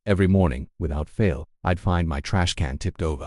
Every morning, without fail, I'd find my trash can tipped over.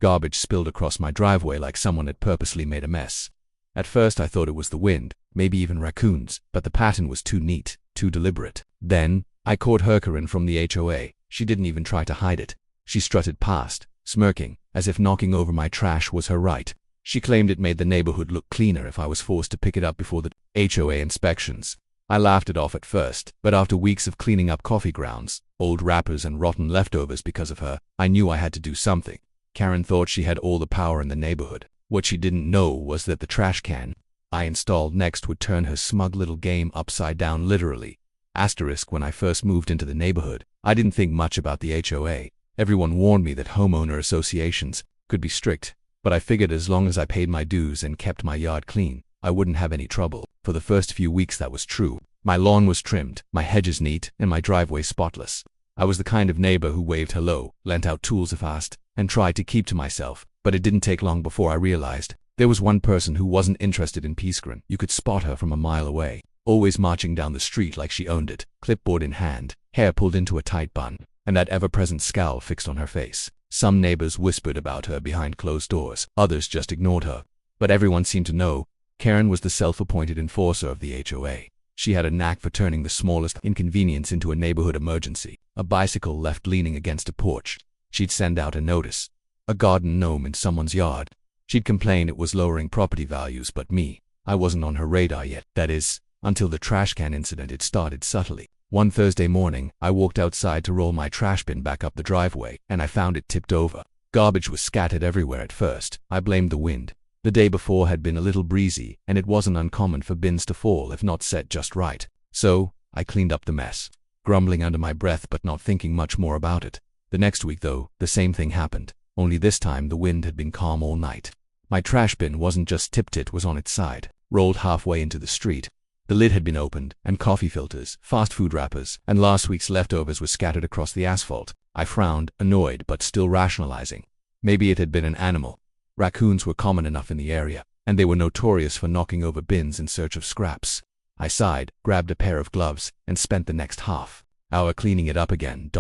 Garbage spilled across my driveway like someone had purposely made a mess. At first I thought it was the wind, maybe even raccoons, but the pattern was too neat, too deliberate. Then, I caught Herkerin from the HOA. She didn't even try to hide it. She strutted past, smirking, as if knocking over my trash was her right. She claimed it made the neighborhood look cleaner if I was forced to pick it up before the HOA inspections. I laughed it off at first, but after weeks of cleaning up coffee grounds, old wrappers and rotten leftovers because of her, I knew I had to do something. Karen thought she had all the power in the neighborhood. What she didn't know was that the trash can I installed next would turn her smug little game upside down literally. Asterisk, when I first moved into the neighborhood, I didn't think much about the HOA. Everyone warned me that homeowner associations could be strict, but I figured as long as I paid my dues and kept my yard clean, I wouldn't have any trouble. For the first few weeks that was true. My lawn was trimmed, my hedges neat, and my driveway spotless. I was the kind of neighbor who waved hello, lent out tools if asked, and tried to keep to myself. But it didn't take long before I realized there was one person who wasn't interested in peacekeeping. You could spot her from a mile away, always marching down the street like she owned it, clipboard in hand, hair pulled into a tight bun, and that ever-present scowl fixed on her face. Some neighbors whispered about her behind closed doors, others just ignored her. But everyone seemed to know Karen was the self-appointed enforcer of the HOA. She had a knack for turning the smallest inconvenience into a neighborhood emergency. A bicycle left leaning against a porch. She'd send out a notice. A garden gnome in someone's yard. She'd complain it was lowering property values, but me, I wasn't on her radar yet. That is, until the trash can incident. It started subtly. One Thursday morning, I walked outside to roll my trash bin back up the driveway, and I found it tipped over. Garbage was scattered everywhere at first. I blamed the wind. The day before had been a little breezy, and it wasn't uncommon for bins to fall if not set just right. So, I cleaned up the mess, grumbling under my breath but not thinking much more about it. The next week though, the same thing happened, only this time the wind had been calm all night. My trash bin wasn't just tipped, it was on its side, rolled halfway into the street. The lid had been opened, and coffee filters, fast food wrappers, and last week's leftovers were scattered across the asphalt. I frowned, annoyed but still rationalizing. Maybe it had been an animal. Raccoons were common enough in the area, and they were notorious for knocking over bins in search of scraps. I sighed, grabbed a pair of gloves, and spent the next half-hour cleaning it up again.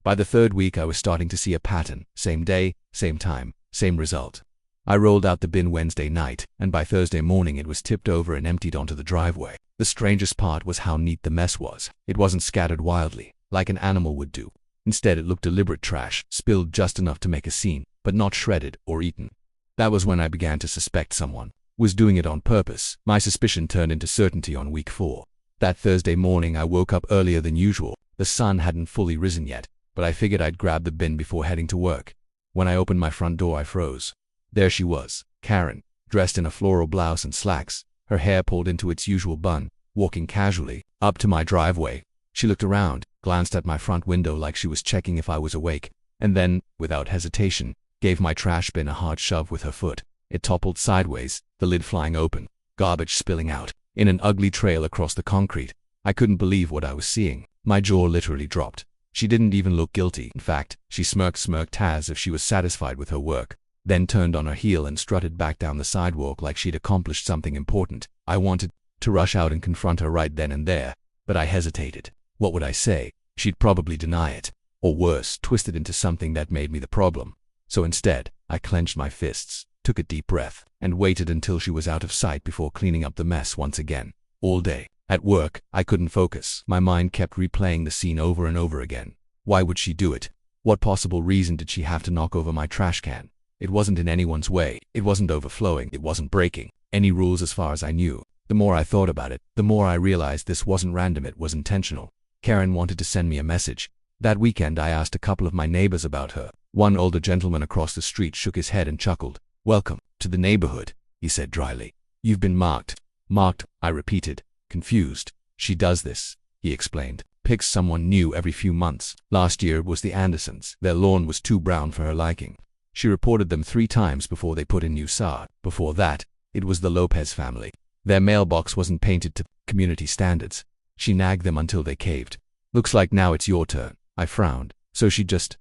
By the third week I was starting to see a pattern. Same day, same time, same result. I rolled out the bin Wednesday night, and by Thursday morning it was tipped over and emptied onto the driveway. The strangest part was how neat the mess was. It wasn't scattered wildly, like an animal would do. Instead it looked deliberate trash, spilled just enough to make a scene, but not shredded or eaten. That was when I began to suspect someone was doing it on purpose. My suspicion turned into certainty on week 4. That Thursday morning I woke up earlier than usual. The sun hadn't fully risen yet, but I figured I'd grab the bin before heading to work. When I opened my front door I froze. There she was, Karen, dressed in a floral blouse and slacks, her hair pulled into its usual bun, walking casually up to my driveway. She looked around, glanced at my front window like she was checking if I was awake, and then, without hesitation, gave my trash bin a hard shove with her foot. It toppled sideways, the lid flying open, garbage spilling out in an ugly trail across the concrete. I couldn't believe what I was seeing. My jaw literally dropped. She didn't even look guilty. In fact, she smirked as if she was satisfied with her work, then turned on her heel and strutted back down the sidewalk like she'd accomplished something important. I wanted to rush out and confront her right then and there, but I hesitated. What would I say? She'd probably deny it, or worse, twist it into something that made me the problem. So instead, I clenched my fists, took a deep breath, and waited until she was out of sight before cleaning up the mess once again. All day, at work, I couldn't focus. My mind kept replaying the scene over and over again. Why would she do it? What possible reason did she have to knock over my trash can? It wasn't in anyone's way. It wasn't overflowing. It wasn't breaking any rules as far as I knew. The more I thought about it, the more I realized this wasn't random, it was intentional. Karen wanted to send me a message. That weekend I asked a couple of my neighbors about her. One older gentleman across the street shook his head and chuckled. "Welcome to the neighborhood," he said dryly. "You've been marked." "Marked?" I repeated, confused. "She does this," he explained. "Picks someone new every few months. Last year it was the Andersons. Their lawn was too brown for her liking. She reported them 3 times before they put in new sod. Before that, it was the Lopez family. Their mailbox wasn't painted to community standards. She nagged them until they caved. Looks like now it's your turn." I frowned. "So she just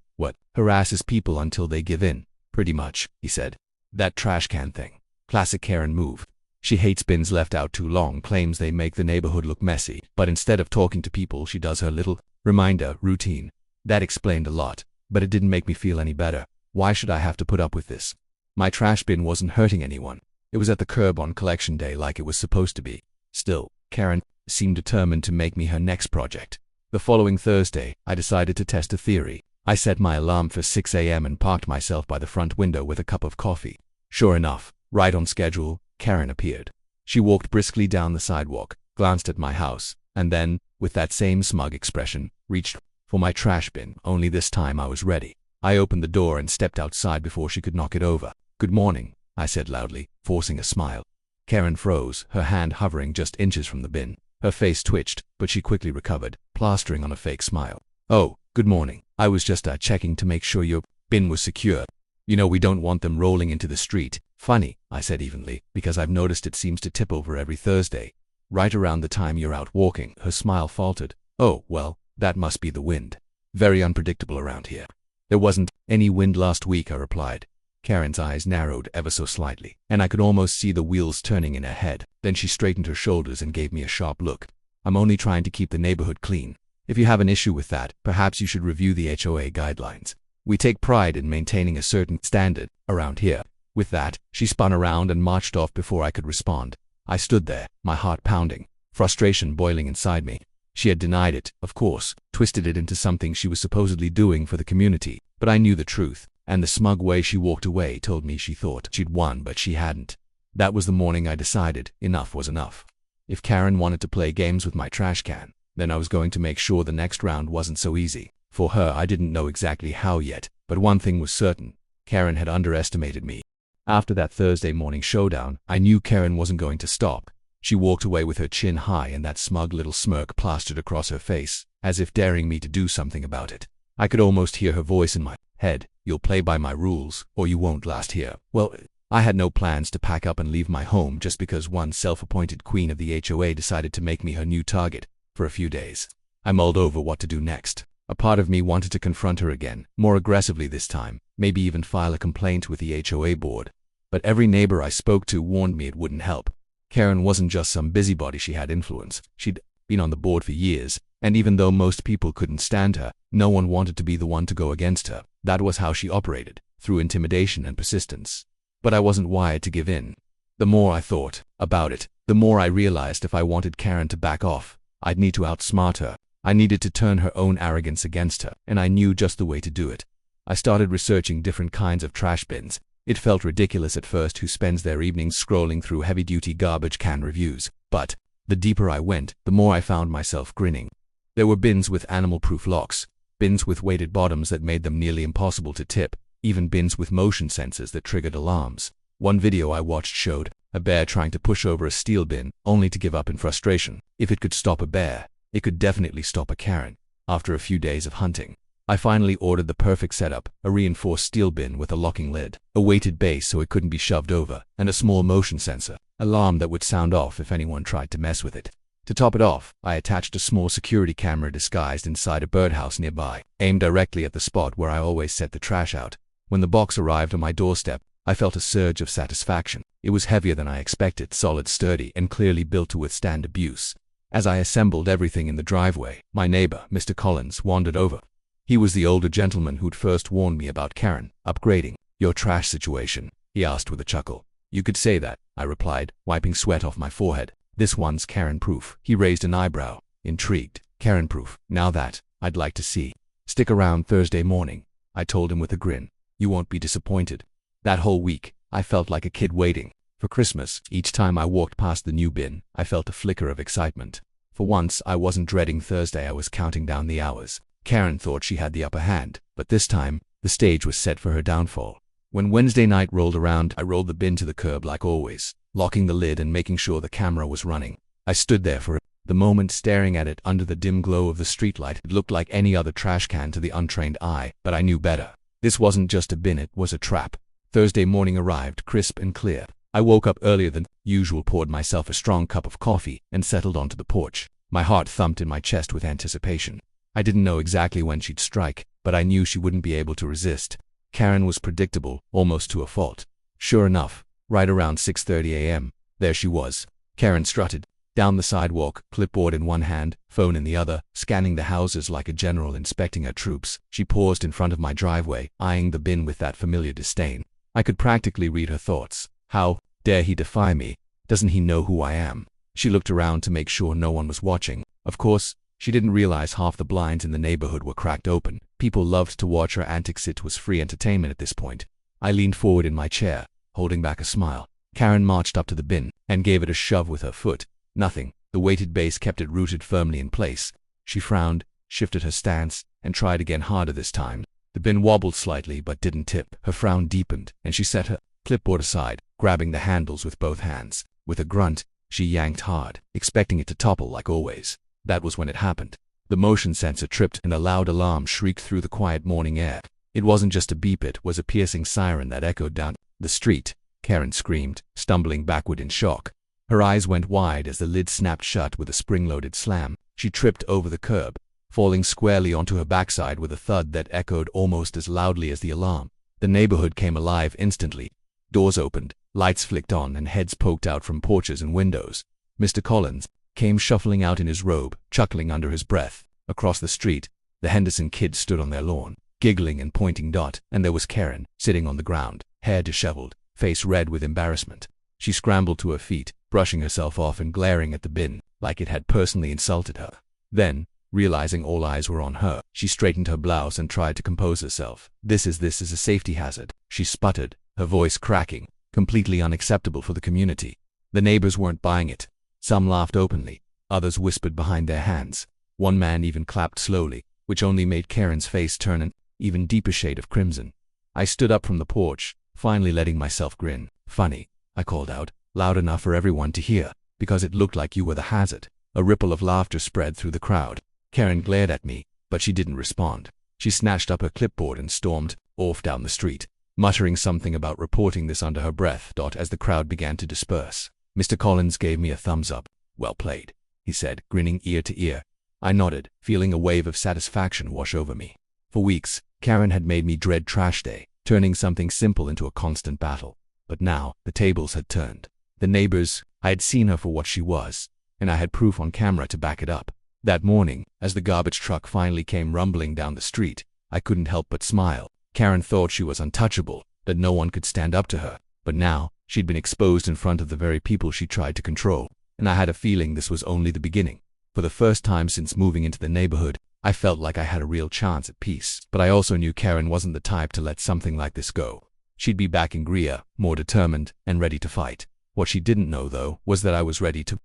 harasses people until they give in?" "Pretty much," he said. "That trash can thing. Classic Karen move. She hates bins left out too long, claims they make the neighborhood look messy, but instead of talking to people she does her little reminder routine. That explained a lot, but it didn't make me feel any better. Why should I have to put up with this? My trash bin wasn't hurting anyone. It was at the curb on collection day like it was supposed to be. Still, Karen seemed determined to make me her next project. The following Thursday, I decided to test a theory. I set my alarm for 6 a.m. and parked myself by the front window with a cup of coffee. Sure enough, right on schedule, Karen appeared. She walked briskly down the sidewalk, glanced at my house, and then, with that same smug expression, reached for my trash bin, only this time I was ready. I opened the door and stepped outside before she could knock it over. "Good morning," I said loudly, forcing a smile. Karen froze, her hand hovering just inches from the bin. Her face twitched, but she quickly recovered, plastering on a fake smile. "Oh, good morning. I was just checking to make sure your bin was secure. You know we don't want them rolling into the street." "Funny," I said evenly, "because I've noticed it seems to tip over every Thursday. Right around the time you're out walking." Her smile faltered. "Oh, well, that must be the wind. Very unpredictable around here." "There wasn't any wind last week," I replied. Karen's eyes narrowed ever so slightly, and I could almost see the wheels turning in her head. Then she straightened her shoulders and gave me a sharp look. "I'm only trying to keep the neighborhood clean. If you have an issue with that, perhaps you should review the HOA guidelines. We take pride in maintaining a certain standard around here." With that, she spun around and marched off before I could respond. I stood there, my heart pounding, frustration boiling inside me. She had denied it, of course, twisted it into something she was supposedly doing for the community, but I knew the truth, and the smug way she walked away told me she thought she'd won but she hadn't. That was the morning I decided enough was enough. If Karen wanted to play games with my trash can, then I was going to make sure the next round wasn't so easy. For her, I didn't know exactly how yet, but one thing was certain: Karen had underestimated me. After that Thursday morning showdown, I knew Karen wasn't going to stop. She walked away with her chin high and that smug little smirk plastered across her face, as if daring me to do something about it. I could almost hear her voice in my head: "You'll play by my rules, or you won't last here." Well, I had no plans to pack up and leave my home just because one self-appointed queen of the HOA decided to make me her new target for a few days. I mulled over what to do next. A part of me wanted to confront her again, more aggressively this time, maybe even file a complaint with the HOA board. But every neighbor I spoke to warned me it wouldn't help. Karen wasn't just some busybody, she had influence. She'd been on the board for years, and even though most people couldn't stand her, no one wanted to be the one to go against her. That was how she operated, through intimidation and persistence. But I wasn't wired to give in. The more I thought about it, the more I realized if I wanted Karen to back off, I'd need to outsmart her. I needed to turn her own arrogance against her, and I knew just the way to do it. I started researching different kinds of trash bins. It felt ridiculous at first, who spends their evenings scrolling through heavy-duty garbage can reviews, but the deeper I went, the more I found myself grinning. There were bins with animal-proof locks, bins with weighted bottoms that made them nearly impossible to tip, even bins with motion sensors that triggered alarms. One video I watched showed a bear trying to push over a steel bin, only to give up in frustration. If it could stop a bear, it could definitely stop a Karen. After a few days of hunting, I finally ordered the perfect setup: a reinforced steel bin with a locking lid, a weighted base so it couldn't be shoved over, and a small motion sensor alarm that would sound off if anyone tried to mess with it. To top it off, I attached a small security camera disguised inside a birdhouse nearby, aimed directly at the spot where I always set the trash out. When the box arrived on my doorstep, I felt a surge of satisfaction. It was heavier than I expected, solid, sturdy, and clearly built to withstand abuse. As I assembled everything in the driveway, my neighbor, Mr. Collins, wandered over. He was the older gentleman who'd first warned me about Karen upgrading your trash situation, he asked with a chuckle. "You could say that," I replied, wiping sweat off my forehead. "This one's Karen-proof." He raised an eyebrow, intrigued. "Karen-proof? Now that, I'd like to see." "Stick around Thursday morning," I told him with a grin. "You won't be disappointed." That whole week, I felt like a kid waiting for Christmas. Each time I walked past the new bin, I felt a flicker of excitement. For once, I wasn't dreading Thursday, I was counting down the hours. Karen thought she had the upper hand, but this time, the stage was set for her downfall. When Wednesday night rolled around, I rolled the bin to the curb like always, locking the lid and making sure the camera was running. I stood there for the moment, staring at it under the dim glow of the streetlight. It looked like any other trash can to the untrained eye, but I knew better. This wasn't just a bin, it was a trap. Thursday morning arrived, crisp and clear. I woke up earlier than usual, poured myself a strong cup of coffee, and settled onto the porch. My heart thumped in my chest with anticipation. I didn't know exactly when she'd strike, but I knew she wouldn't be able to resist. Karen was predictable, almost to a fault. Sure enough, right around 6:30 a.m., there she was. Karen strutted Down the sidewalk, clipboard in one hand, phone in the other, scanning the houses like a general inspecting her troops, she paused in front of my driveway, eyeing the bin with that familiar disdain. I could practically read her thoughts. How dare he defy me? Doesn't he know who I am? She looked around to make sure no one was watching. Of course, she didn't realize half the blinds in the neighborhood were cracked open. People loved to watch her antics. It was free entertainment at this point. I leaned forward in my chair, holding back a smile. Karen marched up to the bin and gave it a shove with her foot. Nothing. The weighted base kept it rooted firmly in place. She frowned, shifted her stance, and tried again, harder this time. The bin wobbled slightly but didn't tip. Her frown deepened, and she set her clipboard aside, grabbing the handles with both hands. With a grunt, she yanked hard, expecting it to topple like always. That was when it happened. The motion sensor tripped and a loud alarm shrieked through the quiet morning air. It wasn't just a beep, it was a piercing siren that echoed down the street. Karen screamed, stumbling backward in shock. Her eyes went wide as the lid snapped shut with a spring-loaded slam. She tripped over the curb, falling squarely onto her backside with a thud that echoed almost as loudly as the alarm. The neighborhood came alive instantly. Doors opened, lights flicked on, and heads poked out from porches and windows. Mr. Collins came shuffling out in his robe, chuckling under his breath. Across the street, the Henderson kids stood on their lawn, giggling and pointing. And there was Karen, sitting on the ground, hair disheveled, face red with embarrassment. She scrambled to her feet, brushing herself off and glaring at the bin, like it had personally insulted her. Then, realizing all eyes were on her, she straightened her blouse and tried to compose herself. This is a safety hazard, she sputtered, her voice cracking, completely unacceptable for the community. The neighbors weren't buying it. Some laughed openly, others whispered behind their hands. One man even clapped slowly, which only made Karen's face turn an even deeper shade of crimson. I stood up from the porch, finally letting myself grin. Funny, I called out, loud enough for everyone to hear, because it looked like you were the hazard. A ripple of laughter spread through the crowd. Karen glared at me, but she didn't respond. She snatched up her clipboard and stormed off down the street, muttering something about reporting this under her breath. As the crowd began to disperse, Mr. Collins gave me a thumbs up. Well played, he said, grinning ear to ear. I nodded, feeling a wave of satisfaction wash over me. For weeks, Karen had made me dread trash day, turning something simple into a constant battle. But now, the tables had turned. The neighbors, I had seen her for what she was, and I had proof on camera to back it up. That morning, as the garbage truck finally came rumbling down the street, I couldn't help but smile. Karen thought she was untouchable, that no one could stand up to her. But now, she'd been exposed in front of the very people she tried to control, and I had a feeling this was only the beginning. For the first time since moving into the neighborhood, I felt like I had a real chance at peace. But I also knew Karen wasn't the type to let something like this go. She'd be back in Greer, more determined and ready to fight. What she didn't know, though, was that I was ready to.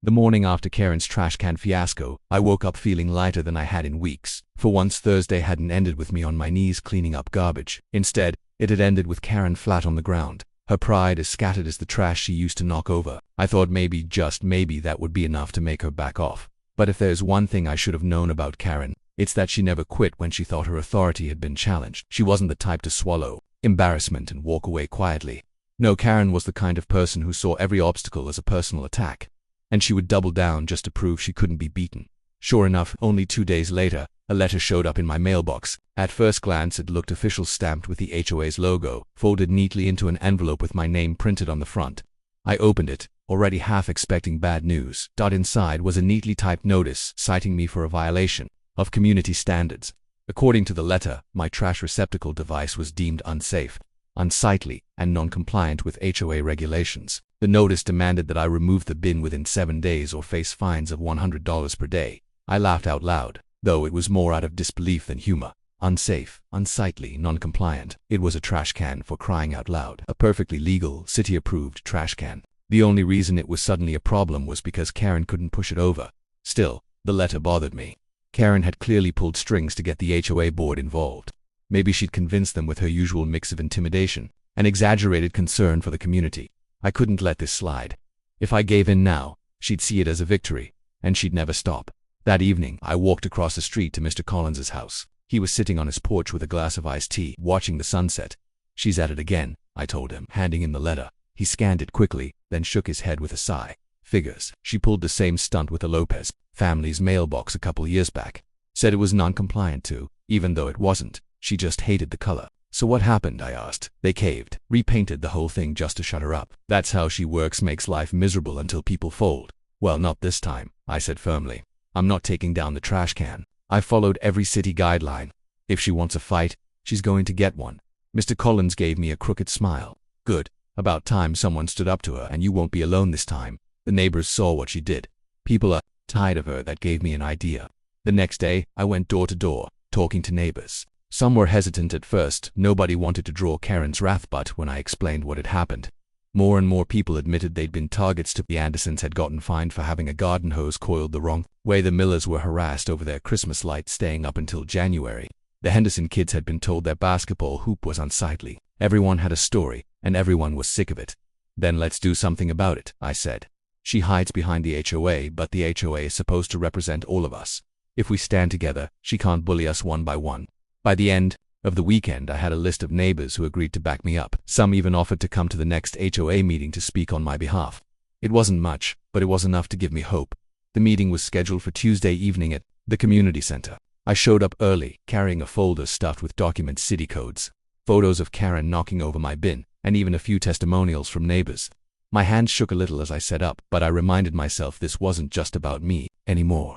The morning after Karen's trash can fiasco, I woke up feeling lighter than I had in weeks. For once, Thursday hadn't ended with me on my knees cleaning up garbage. Instead, it had ended with Karen flat on the ground, her pride as scattered as the trash she used to knock over. I thought maybe, just maybe, that would be enough to make her back off. But if there's one thing I should have known about Karen, it's that she never quit when she thought her authority had been challenged. She wasn't the type to swallow embarrassment and walk away quietly. No, Karen was the kind of person who saw every obstacle as a personal attack, and she would double down just to prove she couldn't be beaten. Sure enough, only 2 days later, a letter showed up in my mailbox. At first glance, it looked official, stamped with the HOA's logo, folded neatly into an envelope with my name printed on the front. I opened it, already half expecting bad news. Inside was a neatly typed notice citing me for a violation of community standards. According to the letter, my trash receptacle device was deemed unsafe, unsightly, and non-compliant with HOA regulations. The notice demanded that I remove the bin within 7 days or face fines of $100 per day. I laughed out loud, though it was more out of disbelief than humor. Unsafe, unsightly, non-compliant. It was a trash can, for crying out loud. A perfectly legal, city-approved trash can. The only reason it was suddenly a problem was because Karen couldn't push it over. Still, the letter bothered me. Karen had clearly pulled strings to get the HOA board involved. Maybe she'd convinced them with her usual mix of intimidation and exaggerated concern for the community. I couldn't let this slide. If I gave in now, she'd see it as a victory, and she'd never stop. That evening, I walked across the street to Mr. Collins's house. He was sitting on his porch with a glass of iced tea, watching the sunset. "She's at it again," I told him, handing him the letter. He scanned it quickly, then shook his head with a sigh. "Figures. She pulled the same stunt with the Lopez family's mailbox a couple years back. Said it was non-compliant too, even though it wasn't. She just hated the color." "So what happened?" I asked. "They caved, repainted the whole thing just to shut her up. That's how she works, makes life miserable until people fold." Well, not this time, I said firmly. I'm not taking down the trash can. I followed every city guideline. If she wants a fight, she's going to get one. Mr. Collins gave me a crooked smile. Good. About time someone stood up to her, and you won't be alone this time. The neighbors saw what she did. People are tired of her. That gave me an idea. The next day, I went door to door, talking to neighbors. Some were hesitant at first. Nobody wanted to draw Karen's wrath, but when I explained what had happened, more and more people admitted they'd been targets. The Andersons had gotten fined for having a garden hose coiled the wrong way. The Millers were harassed over their Christmas lights staying up until January. The Henderson kids had been told their basketball hoop was unsightly. Everyone had a story, and everyone was sick of it. Then let's do something about it, I said. She hides behind the HOA, but the HOA is supposed to represent all of us. If we stand together, she can't bully us one by one. By the end of the weekend, I had a list of neighbors who agreed to back me up. Some even offered to come to the next HOA meeting to speak on my behalf. It wasn't much, but it was enough to give me hope. The meeting was scheduled for Tuesday evening at the community center. I showed up early, carrying a folder stuffed with document city codes, photos of Karen knocking over my bin, and even a few testimonials from neighbors. My hands shook a little as I set up, but I reminded myself this wasn't just about me anymore.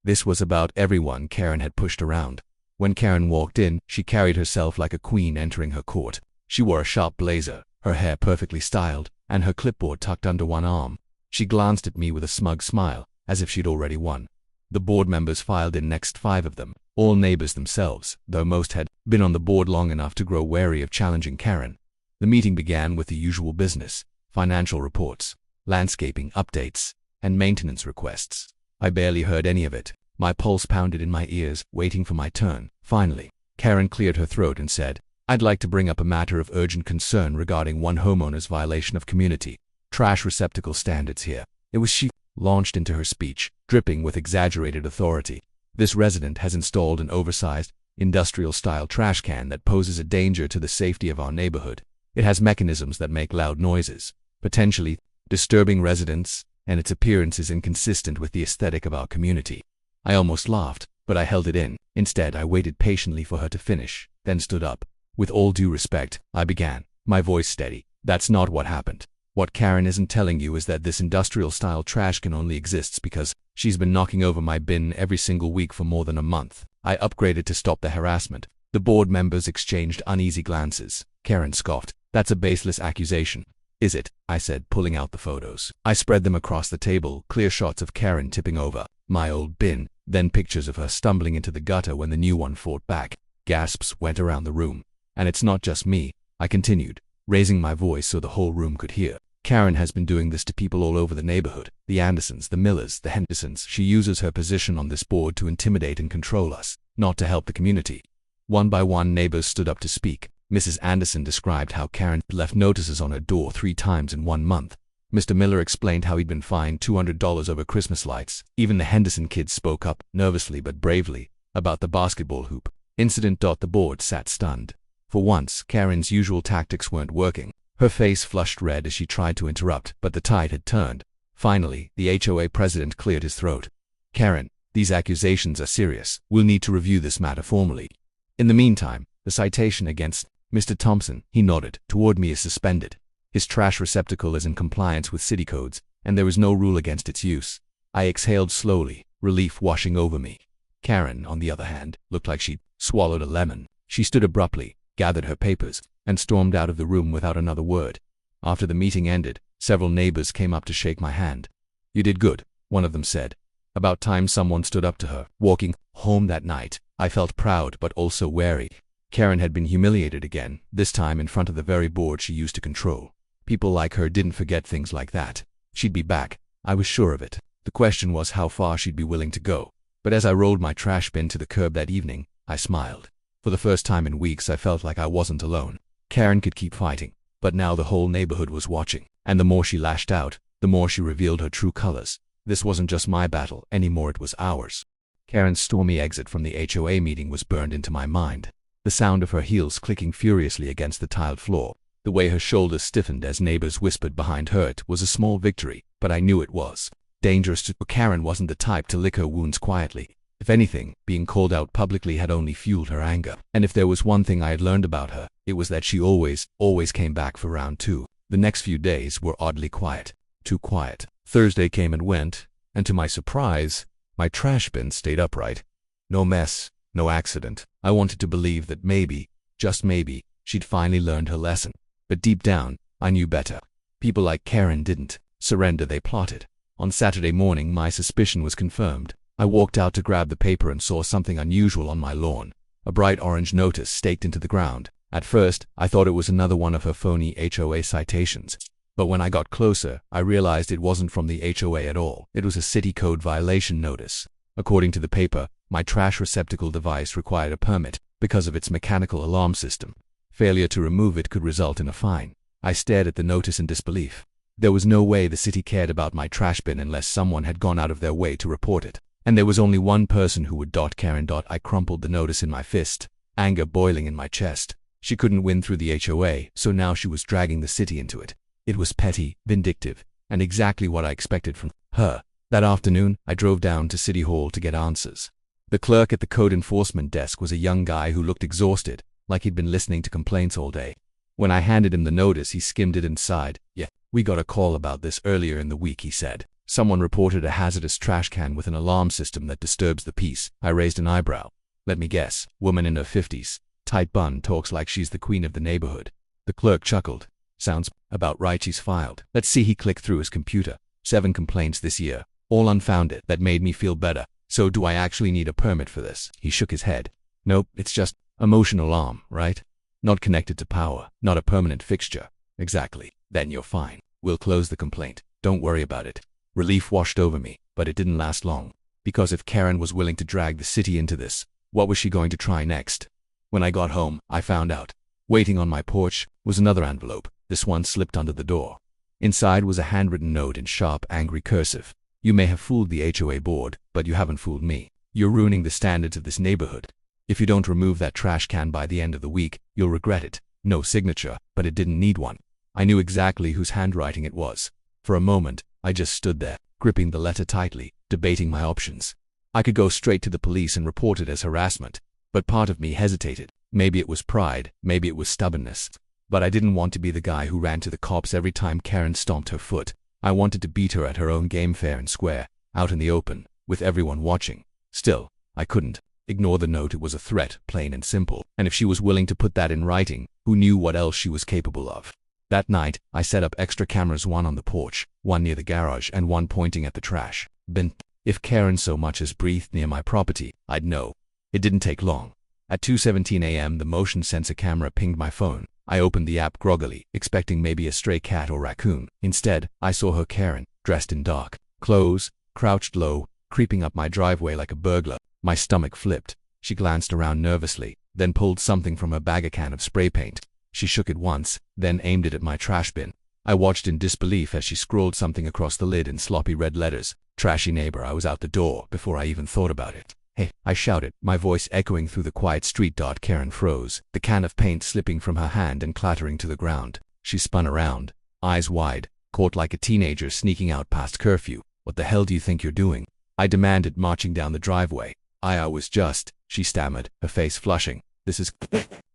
This was about everyone Karen had pushed around. When Karen walked in, she carried herself like a queen entering her court. She wore a sharp blazer, her hair perfectly styled, and her clipboard tucked under one arm. She glanced at me with a smug smile, as if she'd already won. The board members filed in, next 5 of them, all neighbors themselves, though most had been on the board long enough to grow wary of challenging Karen. The meeting began with the usual business: financial reports, landscaping updates, and maintenance requests. I barely heard any of it. My pulse pounded in my ears, waiting for my turn. Finally, Karen cleared her throat and said, "I'd like to bring up a matter of urgent concern regarding one homeowner's violation of community trash receptacle standards here." It was she launched into her speech, dripping with exaggerated authority. "This resident has installed an oversized, industrial-style trash can that poses a danger to the safety of our neighborhood. It has mechanisms that make loud noises, potentially disturbing residents, and its appearance is inconsistent with the aesthetic of our community." I almost laughed, but I held it in. Instead, I waited patiently for her to finish, then stood up. "With all due respect," I began, my voice steady, "that's not what happened. What Karen isn't telling you is that this industrial-style trash can only exists because she's been knocking over my bin every single week for more than a month." I upgraded to stop the harassment. The board members exchanged uneasy glances. Karen scoffed. "That's a baseless accusation." "Is it?" I said, pulling out the photos. I spread them across the table, clear shots of Karen tipping over my old bin, then pictures of her stumbling into the gutter when the new one fought back. Gasps went around the room. "And it's not just me," I continued, raising my voice so the whole room could hear. "Karen has been doing this to people all over the neighborhood. The Andersons, the Millers, the Hendersons. She uses her position on this board to intimidate and control us, not to help the community." One by one, neighbors stood up to speak. Mrs. Anderson described how Karen left notices on her door 3 times in 1 month. Mr. Miller explained how he'd been fined $200 over Christmas lights. Even the Henderson kids spoke up, nervously but bravely, about the basketball hoop incident. The board sat stunned. For once, Karen's usual tactics weren't working. Her face flushed red as she tried to interrupt, but the tide had turned. Finally, the HOA president cleared his throat. "Karen, these accusations are serious. We'll need to review this matter formally. In the meantime, the citation against Mr. Thompson," he nodded toward me, "is suspended. His trash receptacle is in compliance with city codes, and there is no rule against its use." I exhaled slowly, relief washing over me. Karen, on the other hand, looked like she'd swallowed a lemon. She stood abruptly, gathered her papers, and stormed out of the room without another word. After the meeting ended, several neighbors came up to shake my hand. "You did good," one of them said. About time someone stood up to her. Walking home that night, I felt proud but also wary. Karen had been humiliated again, this time in front of the very board she used to control. People like her didn't forget things like that. She'd be back, I was sure of it. The question was how far she'd be willing to go. But as I rolled my trash bin to the curb that evening, I smiled. For the first time in weeks, I felt like I wasn't alone. Karen could keep fighting, but now the whole neighborhood was watching. And the more she lashed out, the more she revealed her true colors. This wasn't just my battle anymore, it was ours. Karen's stormy exit from the HOA meeting was burned into my mind. The sound of her heels clicking furiously against the tiled floor, the way her shoulders stiffened as neighbors whispered behind her, it was a small victory, but I knew it was dangerous to. Karen wasn't the type to lick her wounds quietly. If anything, being called out publicly had only fueled her anger. And if there was one thing I had learned about her, it was that she always came back for round 2. The next few days were oddly quiet. Too quiet. Thursday came and went, and to my surprise, my trash bin stayed upright. No mess, no accident. I wanted to believe that maybe, just maybe, she'd finally learned her lesson. But deep down, I knew better. People like Karen didn't surrender, they plotted. On Saturday morning, my suspicion was confirmed. I walked out to grab the paper and saw something unusual on my lawn. A bright orange notice staked into the ground. At first, I thought it was another one of her phony HOA citations. But when I got closer, I realized it wasn't from the HOA at all. It was a city code violation notice. According to the paper, my trash receptacle device required a permit because of its mechanical alarm system. Failure to remove it could result in a fine. I stared at the notice in disbelief. There was no way the city cared about my trash bin unless someone had gone out of their way to report it. And there was only one person who would. Karen. I crumpled the notice in my fist, anger boiling in my chest. She couldn't win through the HOA, so now she was dragging the city into it. It was petty, vindictive, and exactly what I expected from her. That afternoon, I drove down to City Hall to get answers. The clerk at the code enforcement desk was a young guy who looked exhausted, like he'd been listening to complaints all day. When I handed him the notice, he skimmed it and sighed. "Yeah, we got a call about this earlier in the week," he said. "Someone reported a hazardous trash can with an alarm system that disturbs the peace." I raised an eyebrow. "Let me guess, woman in her 50s, tight bun, talks like she's the queen of the neighborhood." The clerk chuckled. "Sounds about right, she's filed." Let's see, he clicked through his computer. 7 complaints this year, all unfounded. That made me feel better. "So do I actually need a permit for this?" He shook his head. "Nope, it's just a motion alarm, right? Not connected to power, not a permanent fixture." "Exactly. Then you're fine. We'll close the complaint. Don't worry about it." Relief washed over me, but it didn't last long. Because if Karen was willing to drag the city into this, what was she going to try next? When I got home, I found out. Waiting on my porch was another envelope. This one slipped under the door. Inside was a handwritten note in sharp, angry cursive. "You may have fooled the HOA board, but you haven't fooled me. You're ruining the standards of this neighborhood. If you don't remove that trash can by the end of the week, you'll regret it." No signature, but it didn't need one. I knew exactly whose handwriting it was. For a moment, I just stood there, gripping the letter tightly, debating my options. I could go straight to the police and report it as harassment, but part of me hesitated. Maybe it was pride, maybe it was stubbornness. But I didn't want to be the guy who ran to the cops every time Karen stomped her foot. I wanted to beat her at her own game, fair and square, out in the open, with everyone watching. Still, I couldn't ignore the note. It was a threat, plain and simple. And if she was willing to put that in writing, who knew what else she was capable of? That night, I set up extra cameras, one on the porch, one near the garage, and one pointing at the trash bin. If Karen so much as breathed near my property, I'd know. It didn't take long. At 2:17 a.m., the motion sensor camera pinged my phone. I opened the app groggily, expecting maybe a stray cat or raccoon. Instead, I saw her, Karen, dressed in dark clothes, crouched low, creeping up my driveway like a burglar. My stomach flipped. She glanced around nervously, then pulled something from her bag, a can of spray paint. She shook it once, then aimed it at my trash bin. I watched in disbelief as she scrawled something across the lid in sloppy red letters. "Trashy neighbor." I was out the door before I even thought about it. "Hey," I shouted, my voice echoing through the quiet street. Karen froze, the can of paint slipping from her hand and clattering to the ground. She spun around, eyes wide, caught like a teenager sneaking out past curfew. "What the hell do you think you're doing?" I demanded, marching down the driveway. I was just, she stammered, her face flushing. "This is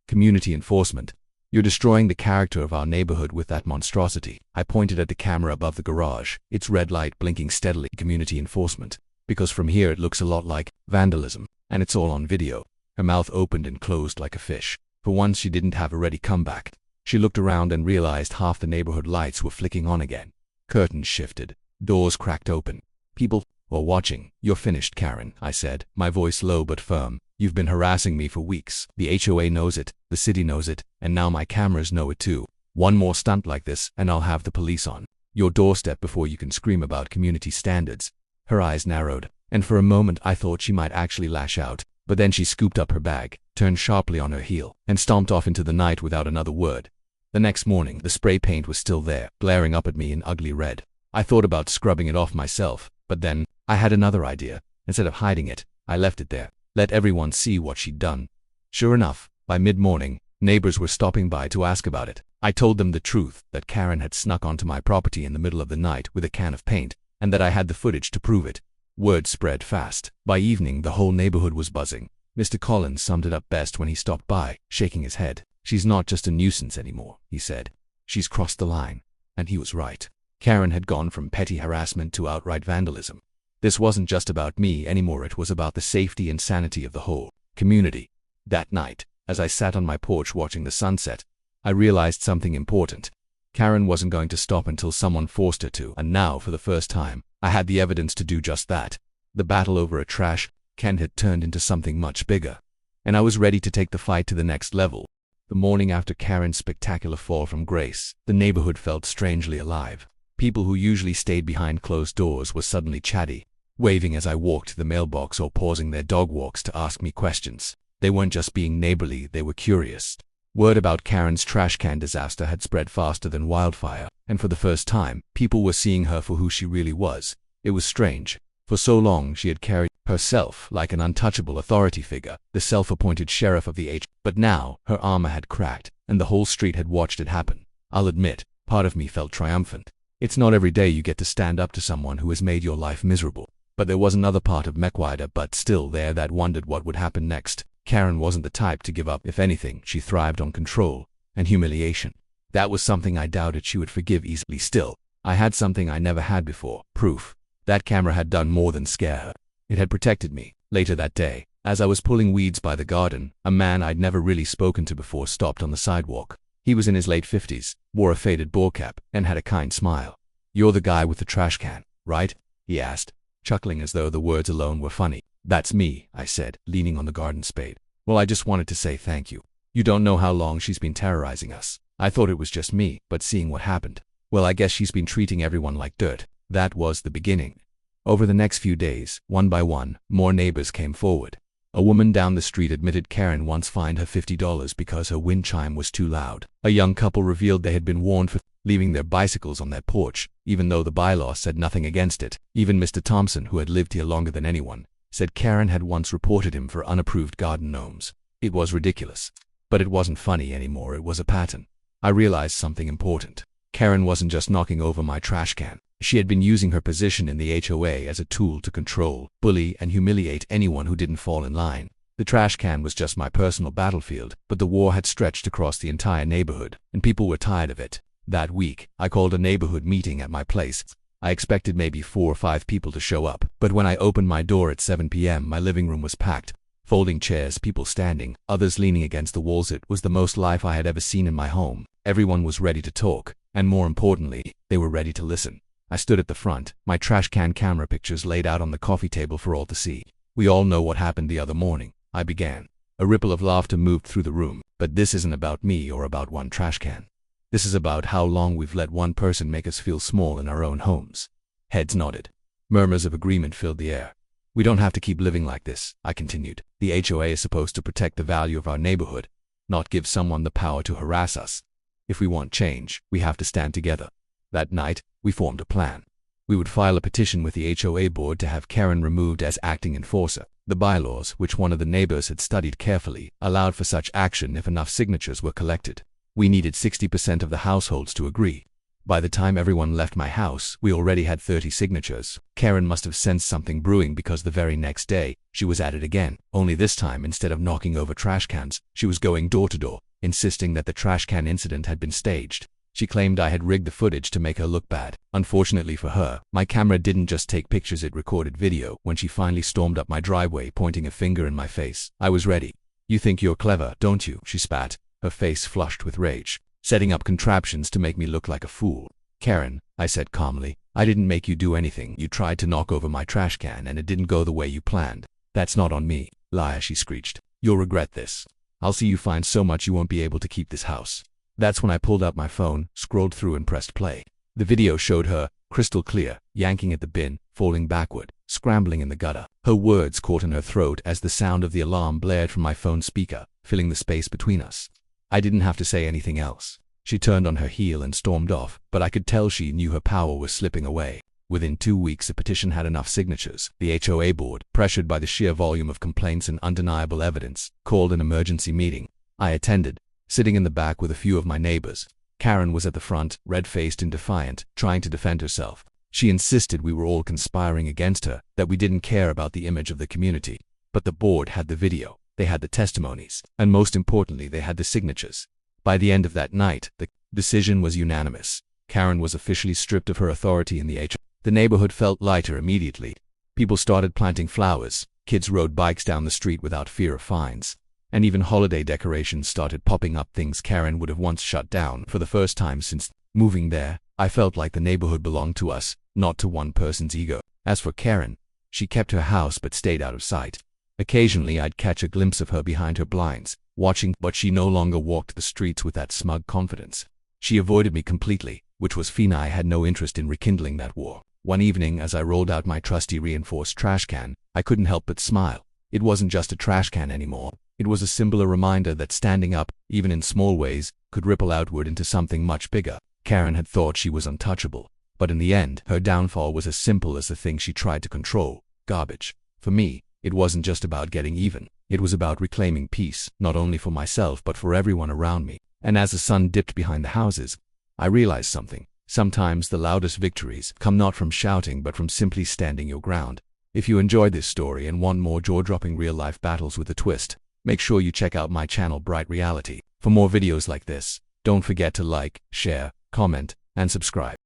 community enforcement. You're destroying the character of our neighborhood with that monstrosity." I pointed at the camera above the garage, its red light blinking steadily. "Community enforcement. Because from here it looks a lot like vandalism, and it's all on video." Her mouth opened and closed like a fish. For once she didn't have a ready comeback. She looked around and realized half the neighborhood lights were flicking on again. Curtains shifted. Doors cracked open. People were watching. "You're finished, Karen," I said, my voice low but firm. "You've been harassing me for weeks. The HOA knows it, the city knows it, and now my cameras know it too. One more stunt like this, and I'll have the police on your doorstep before you can scream about community standards." Her eyes narrowed, and for a moment I thought she might actually lash out. But then she scooped up her bag, turned sharply on her heel, and stomped off into the night without another word. The next morning, the spray paint was still there, glaring up at me in ugly red. I thought about scrubbing it off myself, but then I had another idea. Instead of hiding it, I left it there, let everyone see what she'd done. Sure enough, by mid-morning, neighbors were stopping by to ask about it. I told them the truth, that Karen had snuck onto my property in the middle of the night with a can of paint, and that I had the footage to prove it. Word spread fast. By evening, the whole neighborhood was buzzing. Mr. Collins summed it up best when he stopped by, shaking his head. "She's not just a nuisance anymore," he said. "She's crossed the line." And he was right. Karen had gone from petty harassment to outright vandalism. This wasn't just about me anymore, it was about the safety and sanity of the whole community. That night, as I sat on my porch watching the sunset, I realized something important. Karen wasn't going to stop until someone forced her to, and now, for the first time, I had the evidence to do just that. The battle over a trash can had turned into something much bigger, and I was ready to take the fight to the next level. The morning after Karen's spectacular fall from grace, the neighborhood felt strangely alive. People who usually stayed behind closed doors were suddenly chatty, waving as I walked to the mailbox or pausing their dog walks to ask me questions. They weren't just being neighborly, they were curious. Word about Karen's trash can disaster had spread faster than wildfire, and for the first time, people were seeing her for who she really was. It was strange. For so long, she had carried herself like an untouchable authority figure, the self-appointed sheriff of the HOA. But now, her armor had cracked, and the whole street had watched it happen. I'll admit, part of me felt triumphant. It's not every day you get to stand up to someone who has made your life miserable. But there was another part of Mekwida, but still there, that wondered what would happen next. Karen wasn't the type to give up. If anything, she thrived on control and humiliation. That was something I doubted she would forgive easily. Still, I had something I never had before: proof. That camera had done more than scare her. It had protected me. Later that day, as I was pulling weeds by the garden, a man I'd never really spoken to before stopped on the sidewalk. He was in his late 50s, wore a faded ball cap, and had a kind smile. "You're the guy with the trash can, right?" he asked, chuckling as though the words alone were funny. "That's me," I said, leaning on the garden spade. "Well, I just wanted to say thank you. You don't know how long she's been terrorizing us. I thought it was just me, but seeing what happened, well, I guess she's been treating everyone like dirt." That was the beginning. Over the next few days, one by one, more neighbors came forward. A woman down the street admitted Karen once fined her $50 because her wind chime was too loud. A young couple revealed they had been warned for leaving their bicycles on their porch, even though the bylaw said nothing against it. Even Mr. Thompson, who had lived here longer than anyone, said Karen had once reported him for unapproved garden gnomes. It was ridiculous. But it wasn't funny anymore, it was a pattern. I realized something important. Karen wasn't just knocking over my trash can. She had been using her position in the HOA as a tool to control, bully, and humiliate anyone who didn't fall in line. The trash can was just my personal battlefield, but the war had stretched across the entire neighborhood, and people were tired of it. That week, I called a neighborhood meeting at my place. I expected maybe 4 or 5 people to show up, but when I opened my door at 7 p.m., my living room was packed. Folding chairs, people standing, others leaning against the walls. It was the most life I had ever seen in my home. Everyone was ready to talk, and more importantly, they were ready to listen. I stood at the front, my trash can camera pictures laid out on the coffee table for all to see. "We all know what happened the other morning," I began. A ripple of laughter moved through the room. "But this isn't about me or about one trash can. This is about how long we've let one person make us feel small in our own homes." Heads nodded. Murmurs of agreement filled the air. "We don't have to keep living like this," I continued. "The HOA is supposed to protect the value of our neighborhood, not give someone the power to harass us. If we want change, we have to stand together." That night, we formed a plan. We would file a petition with the HOA board to have Karen removed as acting enforcer. The bylaws, which one of the neighbors had studied carefully, allowed for such action if enough signatures were collected. We needed 60% of the households to agree. By the time everyone left my house, we already had 30 signatures. Karen must have sensed something brewing, because the very next day, she was at it again. Only this time, instead of knocking over trash cans, she was going door to door, insisting that the trash can incident had been staged. She claimed I had rigged the footage to make her look bad. Unfortunately for her, my camera didn't just take pictures, it recorded video. When she finally stormed up my driveway, pointing a finger in my face, I was ready. "You think you're clever, don't you?" she spat, her face flushed with rage. "Setting up contraptions to make me look like a fool." "Karen," I said calmly, "I didn't make you do anything. You tried to knock over my trash can and it didn't go the way you planned. That's not on me." "Liar," she screeched. "You'll regret this. I'll see you find so much you won't be able to keep this house." That's when I pulled out my phone, scrolled through and pressed play. The video showed her, crystal clear, yanking at the bin, falling backward, scrambling in the gutter. Her words caught in her throat as the sound of the alarm blared from my phone speaker, filling the space between us. I didn't have to say anything else. She turned on her heel and stormed off, but I could tell she knew her power was slipping away. Within 2 weeks, the petition had enough signatures. The HOA board, pressured by the sheer volume of complaints and undeniable evidence, called an emergency meeting. I attended, sitting in the back with a few of my neighbors. Karen was at the front, red-faced and defiant, trying to defend herself. She insisted we were all conspiring against her, that we didn't care about the image of the community. But the board had the video, they had the testimonies, and most importantly, they had the signatures. By the end of that night, the decision was unanimous. Karen was officially stripped of her authority in the HOA. The neighborhood felt lighter immediately. People started planting flowers, kids rode bikes down the street without fear of fines, and even holiday decorations started popping up, things Karen would have once shut down. For the first time since moving there, I felt like the neighborhood belonged to us, not to one person's ego. As for Karen, she kept her house but stayed out of sight. Occasionally I'd catch a glimpse of her behind her blinds, watching, but she no longer walked the streets with that smug confidence. She avoided me completely, which was fine. I had no interest in rekindling that war. One evening, as I rolled out my trusty reinforced trash can, I couldn't help but smile. It wasn't just a trash can anymore. It was a symbol, a reminder that standing up, even in small ways, could ripple outward into something much bigger. Karen had thought she was untouchable, but in the end, her downfall was as simple as the thing she tried to control: garbage. For me, it wasn't just about getting even. It was about reclaiming peace, not only for myself but for everyone around me. And as the sun dipped behind the houses, I realized something. Sometimes the loudest victories come not from shouting but from simply standing your ground. If you enjoyed this story and want more jaw-dropping real-life battles with a twist, make sure you check out my channel Bright Reality. For more videos like this, don't forget to like, share, comment, and subscribe.